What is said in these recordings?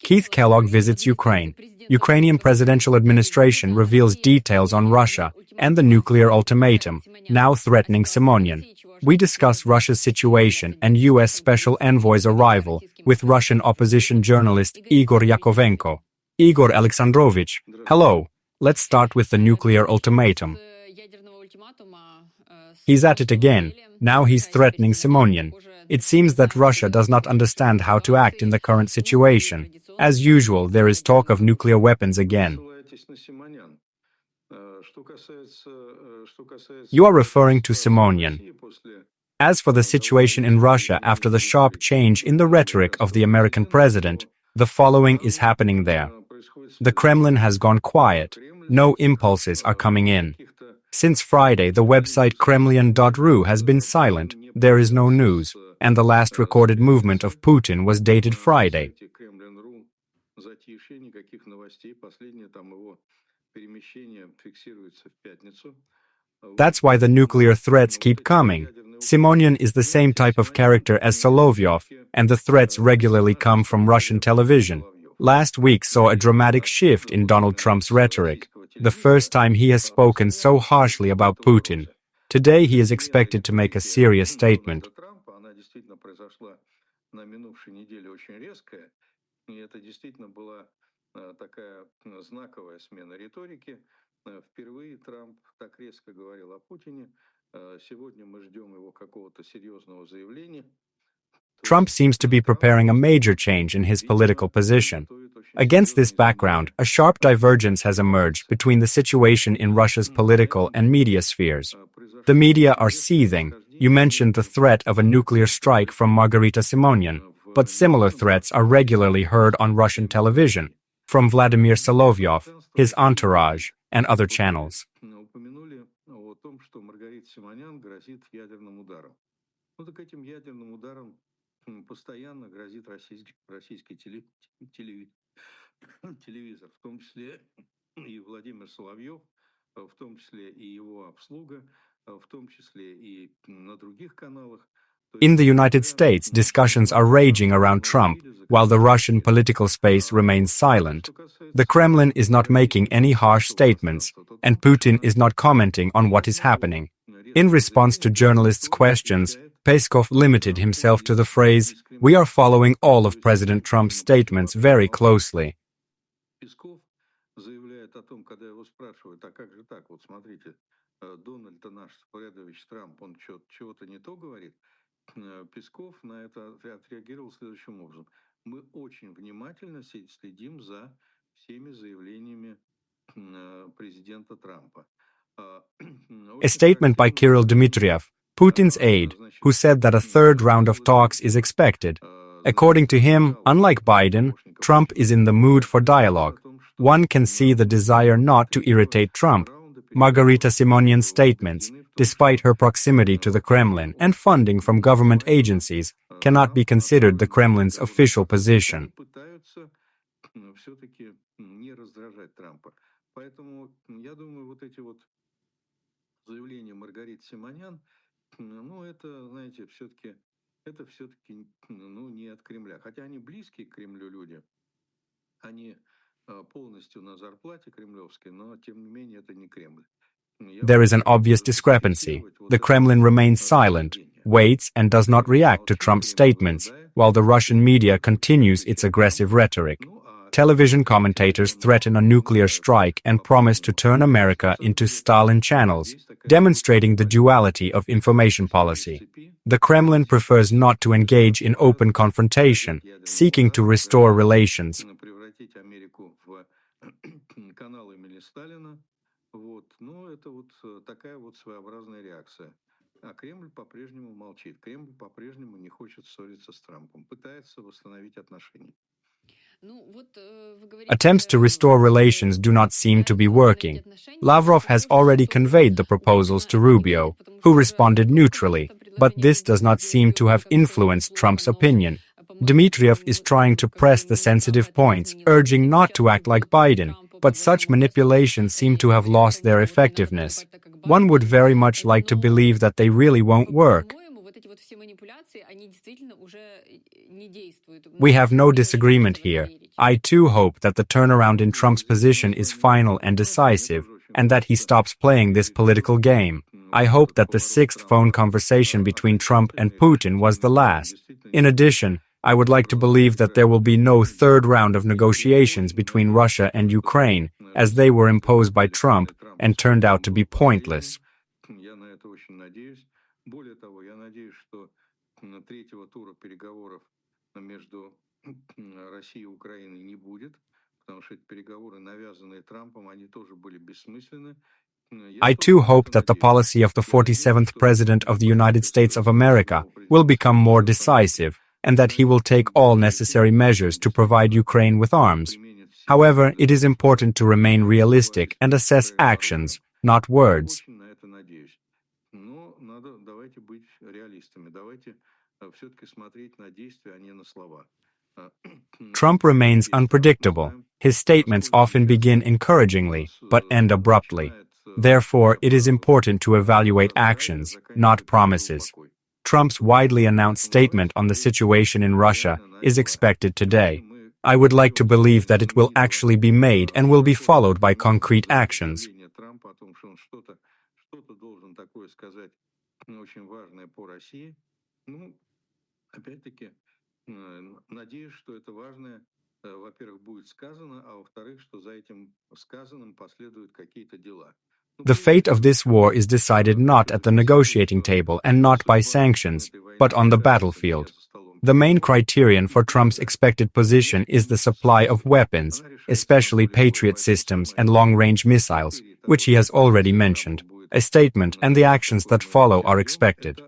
Keith Kellogg visits Ukraine. Ukrainian presidential administration reveals details on Russia and the nuclear ultimatum, now threatening Simonyan. We discuss Russia's situation and U.S. Special Envoy's arrival with Russian opposition journalist Igor Yakovenko. Igor Alexandrovich, hello. Let's start with the nuclear ultimatum. He's at it again. Now he's threatening Simonyan. It seems that Russia does not understand how to act in the current situation. As usual, there is talk of nuclear weapons again. You are referring to Simonyan. As for the situation in Russia after the sharp change in the rhetoric of the American president, the following is happening there. The Kremlin has gone quiet. No impulses are coming in. Since Friday, the website Kremlin.ru has been silent. There is no news, and the last recorded movement of Putin was dated Friday. That's why the nuclear threats keep coming. Simonyan is the same type of character as Solovyov, and the threats regularly come from Russian television. Last week saw a dramatic shift in Donald Trump's rhetoric, the first time he has spoken so harshly about Putin. Today he is expected to make a serious statement. Trump seems to be preparing a major change in his political position. Against this background, a sharp divergence has emerged between the situation in Russia's political and media spheres. The media are seething. You mentioned the threat of a nuclear strike from Margarita Simonyan, but similar threats are regularly heard on Russian television, from Vladimir Solovyov, his entourage, and other channels. In the United States, discussions are raging around Trump, while the Russian political space remains silent. The Kremlin is not making any harsh statements, and Putin is not commenting on what is happening. In response to journalists' questions, Peskov limited himself to the phrase, "We are following all of President Trump's statements very closely." A statement by Kirill Dmitriev, Putin's aide, who said that a third round of talks is expected. According to him, unlike Biden, Trump is in the mood for dialogue. One can see the desire not to irritate Trump. Margarita Simonyan's statements, despite her proximity to the Kremlin and funding from government agencies, cannot be considered the Kremlin's official position. There is an obvious discrepancy. The Kremlin remains silent, waits, and does not react to Trump's statements, while the Russian media continues its aggressive rhetoric. Television commentators threaten a nuclear strike and promise to turn America into Stalin channels, demonstrating the duality of information policy. The Kremlin prefers not to engage in open confrontation, seeking to restore relations. Attempts to restore relations do not seem to be working. Lavrov has already conveyed the proposals to Rubio, who responded neutrally, but this does not seem to have influenced Trump's opinion. Dmitriev is trying to press the sensitive points, urging not to act like Biden, but such manipulations seem to have lost their effectiveness. One would very much like to believe that they really won't work. We have no disagreement here. I too hope that the turnaround in Trump's position is final and decisive, and that he stops playing this political game. I hope that the sixth phone conversation between Trump and Putin was the last. In addition, I would like to believe that there will be no third round of negotiations between Russia and Ukraine, as they were imposed by Trump and turned out to be pointless. I too hope that the policy of the 47th President of the United States of America will become more decisive, and that he will take all necessary measures to provide Ukraine with arms. However, it is important to remain realistic and assess actions, not words. Trump remains unpredictable. His statements often begin encouragingly, but end abruptly. Therefore, it is important to evaluate actions, not promises. Trump's widely announced statement on the situation in Russia is expected today. I would like to believe that it will actually be made and will be followed by concrete actions. The fate of this war is decided not at the negotiating table and not by sanctions, but on the battlefield. The main criterion for Trump's expected position is the supply of weapons, especially Patriot systems and long-range missiles, which he has already mentioned. A statement and the actions that follow are expected.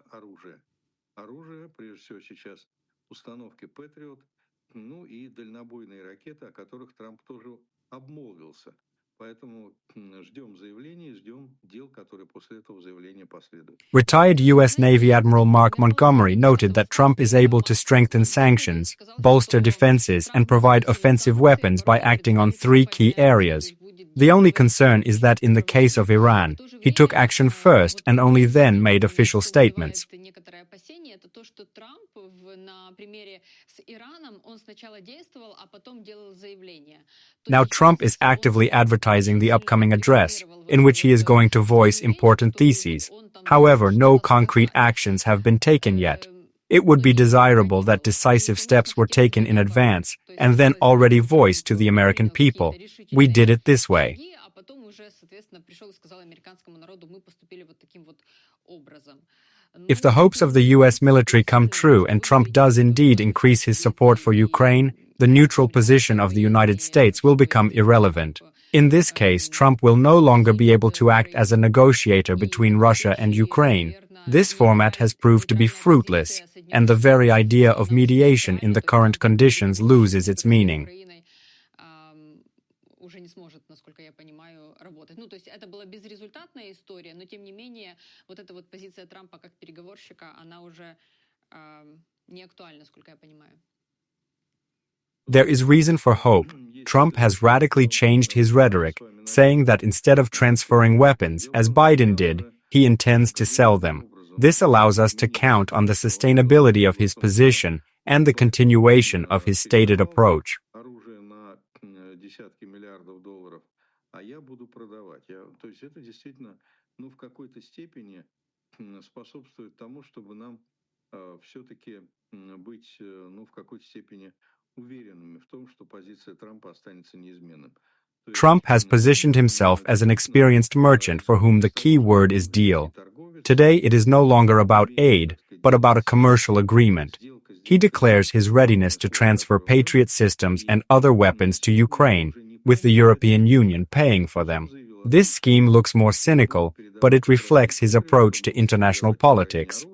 Retired U.S. Navy Admiral Mark Montgomery noted that Trump is able to strengthen sanctions, bolster defenses, and provide offensive weapons by acting on three key areas. The only concern is that in the case of Iran, he took action first and only then made official statements. Now Trump is actively advertising the upcoming address, in which he is going to voice important theses. However, no concrete actions have been taken yet. It would be desirable that decisive steps were taken in advance and then already voiced to the American people. We did it this way. If the hopes of the U.S. military come true and Trump does indeed increase his support for Ukraine, the neutral position of the United States will become irrelevant. In this case, Trump will no longer be able to act as a negotiator between Russia and Ukraine. This format has proved to be fruitless, and the very idea of mediation in the current conditions loses its meaning. There is reason for hope. Trump has radically changed his rhetoric, saying that instead of transferring weapons, as Biden did, he intends to sell them. This allows us to count on the sustainability of his position and the continuation of his stated approach. Trump has positioned himself as an experienced merchant for whom the key word is deal. Today it is no longer about aid, but about a commercial agreement. He declares his readiness to transfer Patriot systems and other weapons to Ukraine, with the European Union paying for them. This scheme looks more cynical, but it reflects his approach to international politics.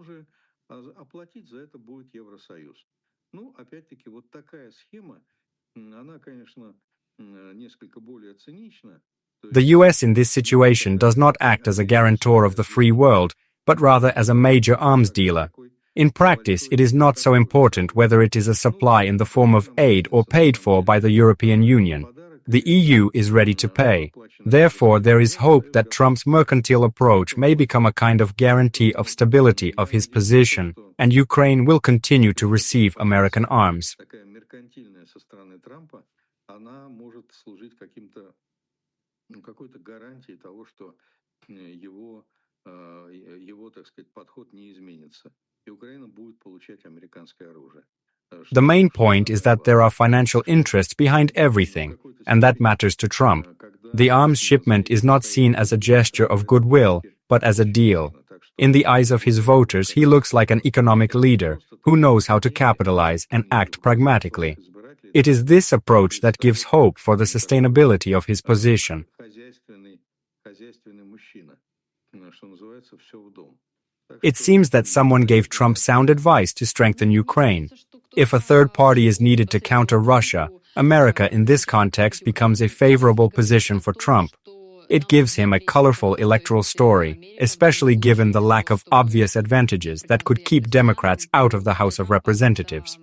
The U.S. in this situation does not act as a guarantor of the free world, but rather as a major arms dealer. In practice, it is not so important whether it is a supply in the form of aid or paid for by the European Union. The EU is ready to pay. Therefore, there is hope that Trump's mercantile approach may become a kind of guarantee of stability of his position, and Ukraine will continue to receive American arms. The main point is that there are financial interests behind everything, and that matters to Trump. The arms shipment is not seen as a gesture of goodwill, but as a deal. In the eyes of his voters, he looks like an economic leader who knows how to capitalize and act pragmatically. It is this approach that gives hope for the sustainability of his position. It seems that someone gave Trump sound advice to strengthen Ukraine. If a third party is needed to counter Russia, America in this context becomes a favorable position for Trump. It gives him a colorful electoral story, especially given the lack of obvious advantages that could keep Democrats out of the House of Representatives.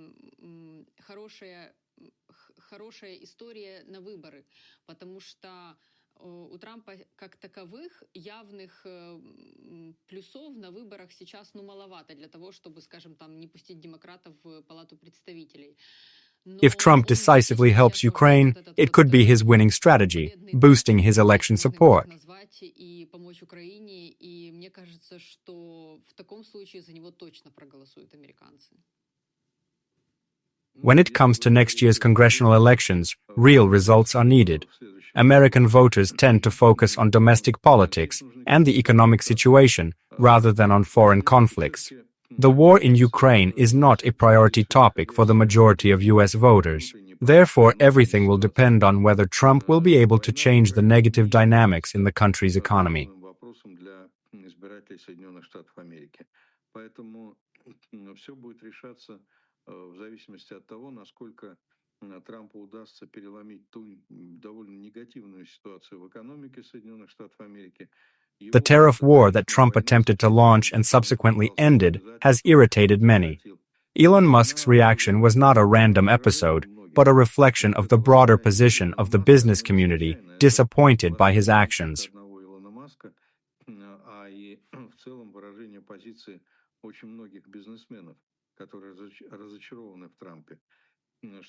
У Трампа как таковых явных плюсов на выборах сейчас маловато для того, чтобы, скажем, там не пустить демократов в Палату представителей. If Trump decisively helps Ukraine, it could be his winning strategy, boosting his election support. И помочь Украине, и мне кажется, что в таком случае за него точно проголосуют американцы. When it comes to next year's congressional elections, real results are needed. American voters tend to focus on domestic politics and the economic situation rather than on foreign conflicts. The war in Ukraine is not a priority topic for the majority of US voters. Therefore, everything will depend on whether Trump will be able to change the negative dynamics in the country's economy. В зависимости от того, насколько Трампу удастся переломить ту довольно негативную ситуацию в экономике Соединенных Штатов Америки. The tariff war that Trump attempted to launch and subsequently ended has irritated many. Elon Musk's reaction was not a random episode, but a reflection of the broader position of the business community, disappointed by his actions.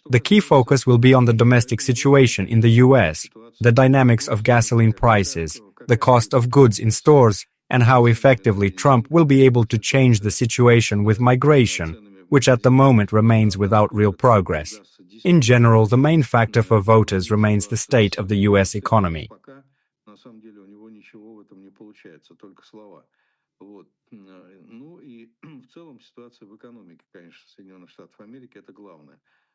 The key focus will be on the domestic situation in the US, the dynamics of gasoline prices, the cost of goods in stores, and how effectively Trump will be able to change the situation with migration, which at the moment remains without real progress. In general, the main factor for voters remains the state of the US economy.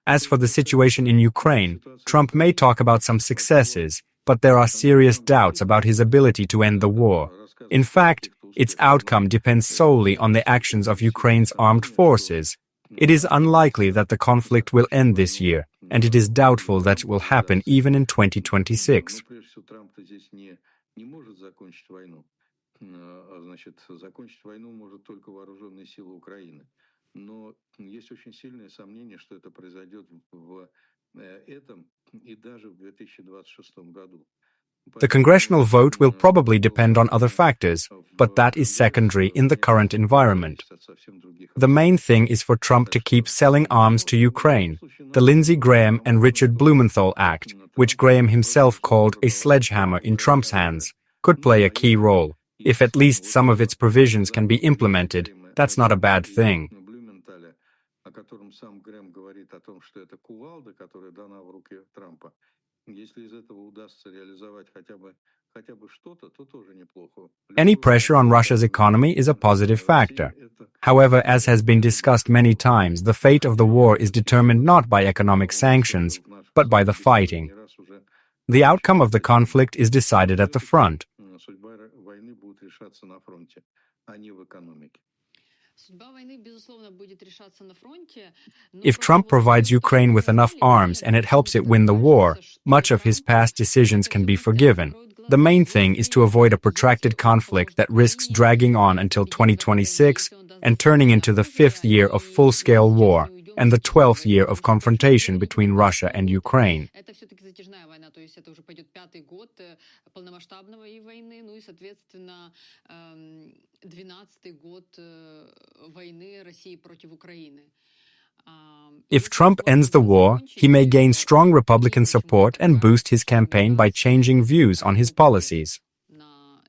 As for the situation in Ukraine, Trump may talk about some successes, but there are serious doubts about his ability to end the war. In fact, its outcome depends solely on the actions of Ukraine's armed forces. It is unlikely that the conflict will end this year, and it is doubtful that it will happen even in 2026. Но есть очень сильные сомнения, что это произойдет в этом и даже в 2026 году. The congressional vote will probably depend on other factors, but that is secondary in the current environment. The main thing is for Trump to keep selling arms to Ukraine. The Lindsey Graham and Richard Blumenthal Act, which Graham himself called a sledgehammer in Trump's hands, could play a key role. If at least some of its provisions can be implemented, that's not a bad thing. О котором сам Грэм говорит о том, что это кувалда, которая дана в руки Трампа. Если из этого удастся реализовать хотя бы что-то, то тоже неплохо. Any pressure on Russia's economy is a positive factor. However, as has been discussed many times, the fate of the war is determined not by economic sanctions, but by the fighting. The outcome of the conflict is decided at the front. Судьба войны будет решаться на фронте, а не в экономике. If Trump provides Ukraine with enough arms and it helps it win the war, much of his past decisions can be forgiven. The main thing is to avoid a protracted conflict that risks dragging on until 2026 and turning into the fifth year of full-scale war, and the 12th year of confrontation between Russia and Ukraine. Это все-таки затяжная война, то есть это уже пойдет 5-й год полномасштабной войны, ну и, соответственно, 12-й год войны России против Украины. If Trump ends the war, he may gain strong Republican support and boost his campaign by changing views on his policies.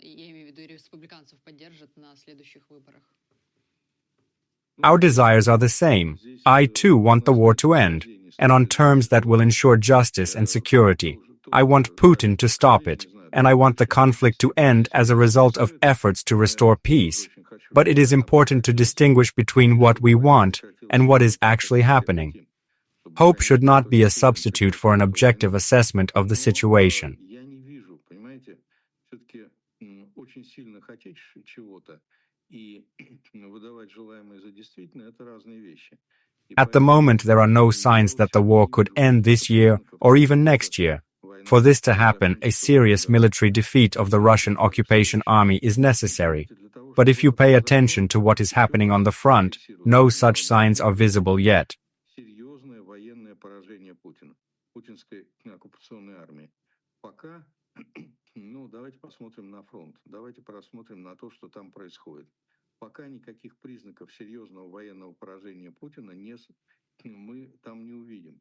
Я имею в виду, республиканцев поддержат на следующих выборах. Our desires are the same. I too want the war to end, and on terms that will ensure justice and security. I want Putin to stop it, and I want the conflict to end as a result of efforts to restore peace. But it is important to distinguish between what we want and what is actually happening. Hope should not be a substitute for an objective assessment of the situation. At the moment, there are no signs that the war could end this year or even next year. For this to happen, a serious military defeat of the Russian occupation army is necessary. But if you pay attention to what is happening on the front, no such signs are visible yet. Давайте посмотрим на фронт. Давайте посмотрим на то, что там происходит. Пока никаких признаков серьезного военного поражения Путина мы там не увидим.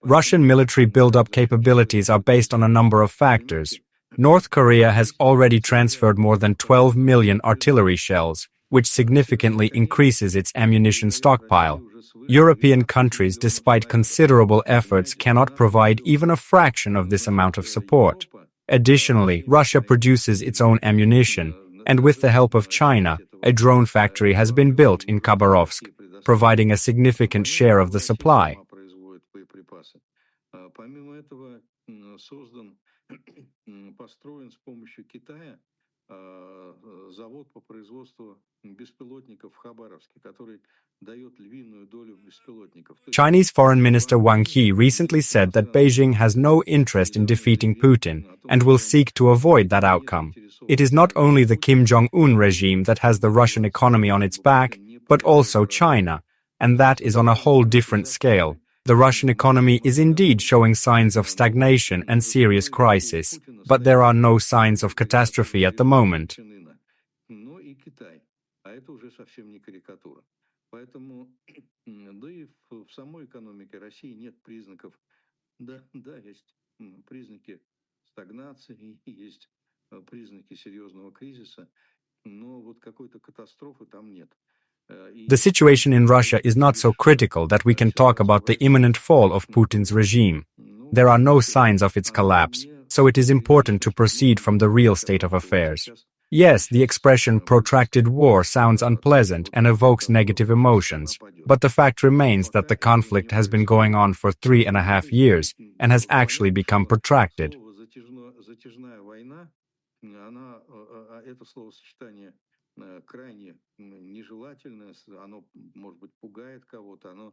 Russian military build-up capabilities are based on a number of factors. North Korea has already transferred more than 12 million artillery shells, which significantly increases its ammunition stockpile. European countries, despite considerable efforts, cannot provide even a fraction of this amount of support. Additionally, Russia produces its own ammunition, and with the help of China, a drone factory has been built in Khabarovsk, providing a significant share of the supply. Построен с помощью Китая завод по производству беспилотников в Хабаровске, который дает львиную долю беспилотников. Chinese Foreign Minister Wang Yi recently said that Beijing has no interest in defeating Putin and will seek to avoid that outcome. It is not only the Kim Jong-un regime that has the Russian economy on its back, but also China, and that is on a whole different scale. The Russian economy is indeed showing signs of stagnation and serious crisis, but there are no signs of catastrophe at the moment. Но и Китай, а это уже совсем не карикатура. Поэтому, да и в самой экономике России нет признаков, да, есть признаки стагнации, есть признаки серьезного кризиса, но вот какой-то катастрофы там нет. The situation in Russia is not so critical that we can talk about the imminent fall of Putin's regime. There are no signs of its collapse, so it is important to proceed from the real state of affairs. Yes, the expression protracted war sounds unpleasant and evokes negative emotions, but the fact remains that the conflict has been going on for 3.5 years and has actually become protracted. Крайне нежелательное, оно, может быть, пугает кого-то, оно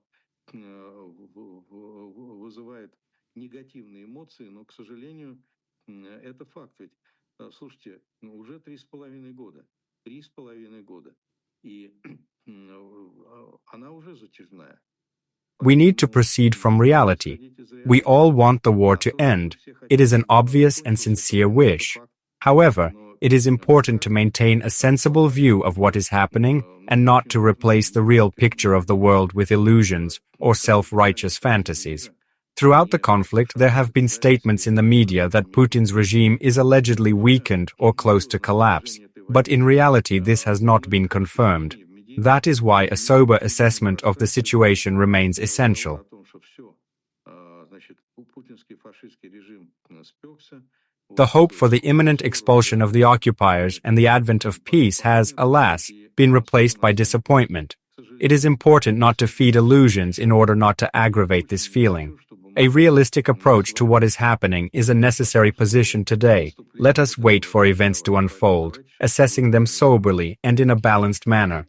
вызывает негативные эмоции, но, к сожалению, это факт. Ведь, слушайте, уже 3,5 года. 3,5 года. И она уже затяжная. We need to proceed from reality. We all want the war to end. It is an obvious and sincere wish. However, it is important to maintain a sensible view of what is happening and not to replace the real picture of the world with illusions or self-righteous fantasies. Throughout the conflict, there have been statements in the media that Putin's regime is allegedly weakened or close to collapse, but in reality this has not been confirmed. That is why a sober assessment of the situation remains essential. The hope for the imminent expulsion of the occupiers and the advent of peace has, alas, been replaced by disappointment. It is important not to feed illusions in order not to aggravate this feeling. A realistic approach to what is happening is a necessary position today. Let us wait for events to unfold, assessing them soberly and in a balanced manner.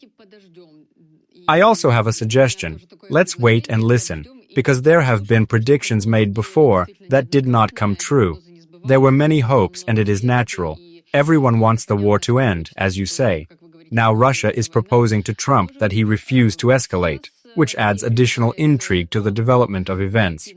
I also have a suggestion. Let's wait and listen, because there have been predictions made before that did not come true. There were many hopes, and it is natural. Everyone wants the war to end, as you say. Now Russia is proposing to Trump that he refuse to escalate. which adds additional intrigue to the development of events.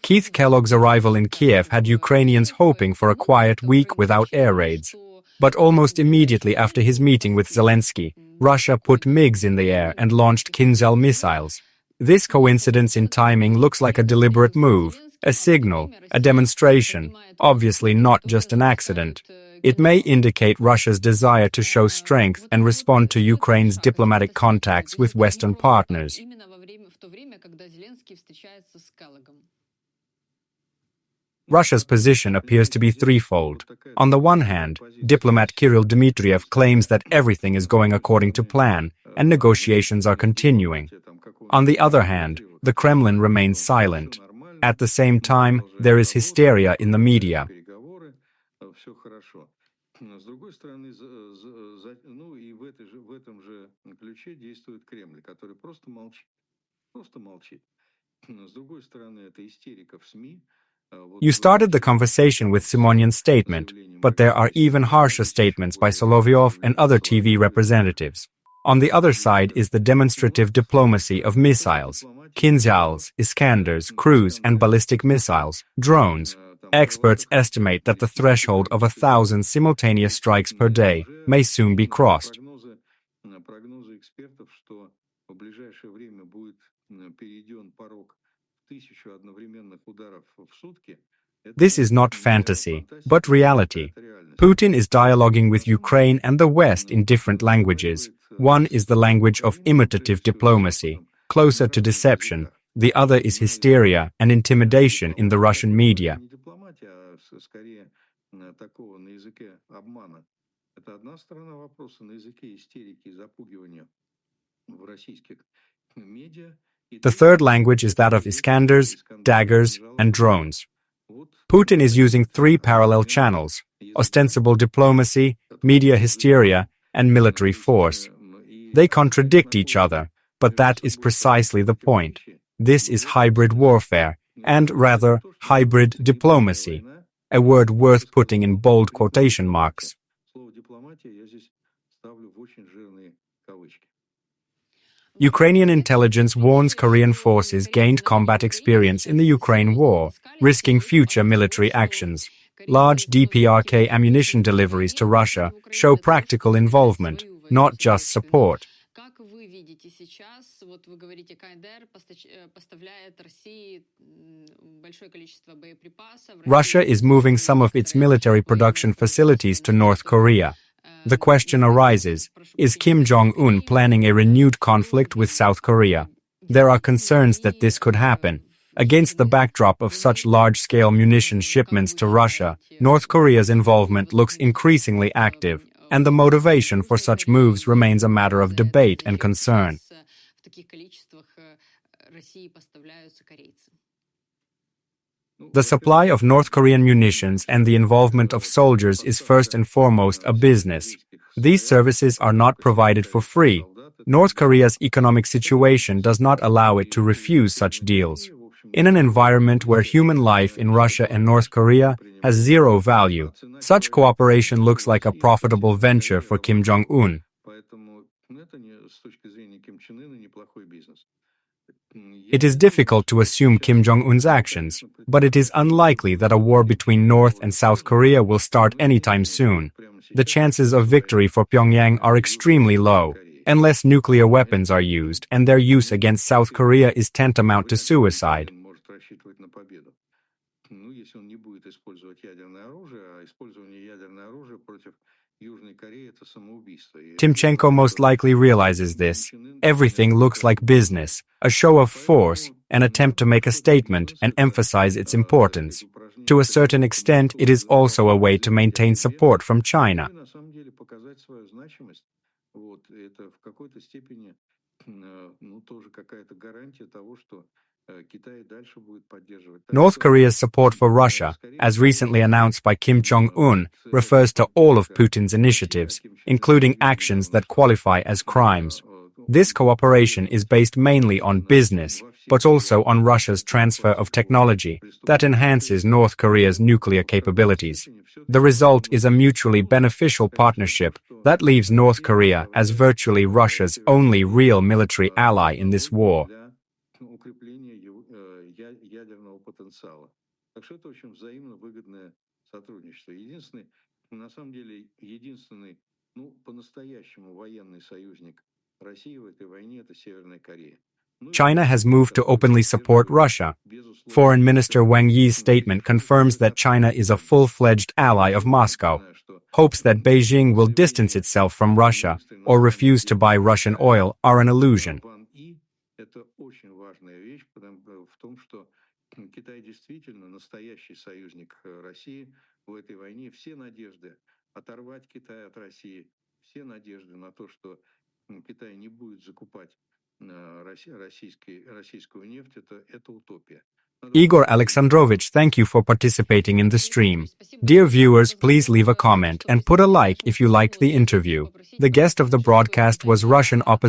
Keith Kellogg's arrival in Kyiv had Ukrainians hoping for a quiet week without air raids. But almost immediately after his meeting with Zelensky, Russia put MiGs in the air and launched Kinzhal missiles. This coincidence in timing looks like a deliberate move, a signal, a demonstration, obviously not just an accident. It may indicate Russia's desire to show strength and respond to Ukraine's diplomatic contacts with Western partners. Russia's position appears to be threefold. On the one hand, diplomat Kirill Dmitriev claims that everything is going according to plan and negotiations are continuing. On the other hand, the Kremlin remains silent. At the same time, there is hysteria in the media. You started the conversation with Simonyan's statement, but there are even harsher statements by Solovyov and other TV representatives. On the other side is the demonstrative diplomacy of missiles, Kinzhals, Iskanders, cruise and ballistic missiles, drones. Experts estimate that the threshold of 1,000 simultaneous strikes per day may soon be crossed. This is not fantasy, but reality. Putin is dialoguing with Ukraine and the West in different languages. One is the language of imitative diplomacy, closer to deception. The other is hysteria and intimidation in the Russian media. The third language is that of Iskanders, daggers, and drones. Putin is using three parallel channels: ostensible diplomacy, media hysteria, and military force. They contradict each other, but that is precisely the point. This is hybrid warfare, and rather, hybrid diplomacy, a word worth putting in bold quotation marks. Ukrainian intelligence warns Korean forces gained combat experience in the Ukraine war, risking future military actions. Large DPRK ammunition deliveries to Russia show practical involvement, not just support. Russia is moving some of its military production facilities to North Korea. The question arises, is Kim Jong-un planning a renewed conflict with South Korea? There are concerns that this could happen. Against the backdrop of such large-scale munition shipments to Russia, North Korea's involvement looks increasingly active, and the motivation for such moves remains a matter of debate and concern. The supply of North Korean munitions and the involvement of soldiers is first and foremost a business. These services are not provided for free. North Korea's economic situation does not allow it to refuse such deals. In an environment where human life in Russia and North Korea has zero value, such cooperation looks like a profitable venture for Kim Jong-un. It is difficult to assume Kim Jong-un's actions, but it is unlikely that a war between North and South Korea will start anytime soon. The chances of victory for Pyongyang are extremely low, unless nuclear weapons are used, and their use against South Korea is tantamount to suicide. Timchenko most likely realizes this. Everything looks like business, a show of force, an attempt to make a statement and emphasize its importance. To a certain extent, it is also a way to maintain support from China. North Korea's support for Russia, as recently announced by Kim Jong-un, refers to all of Putin's initiatives, including actions that qualify as crimes. This cooperation is based mainly on business, but also on Russia's transfer of technology that enhances North Korea's nuclear capabilities. The result is a mutually beneficial partnership That leaves North Korea as virtually Russia's only real military ally in this war. Укрепление ядерного потенциала. Так что это очень взаимно выгодное сотрудничество. На самом деле, единственный, по-настоящему военный союзник России в этой войне — это Северная Корея. China has moved to openly support Russia. Foreign Minister Wang Yi's statement confirms that China is a full-fledged ally of Moscow, hopes that Beijing will distance itself from Russia or refuse to buy Russian oil are an illusion. Это очень важная вещь в том, что Китай действительно настоящий союзник России в этой войне. Все надежды оторвать Китай от России, все надежды на то, что Китай не будет закупать российскую нефть, это утопия. Igor Alexandrovich, thank you for participating in the stream. Dear viewers, please leave a comment and put a like if you liked the interview. The guest of the broadcast was Russian opposition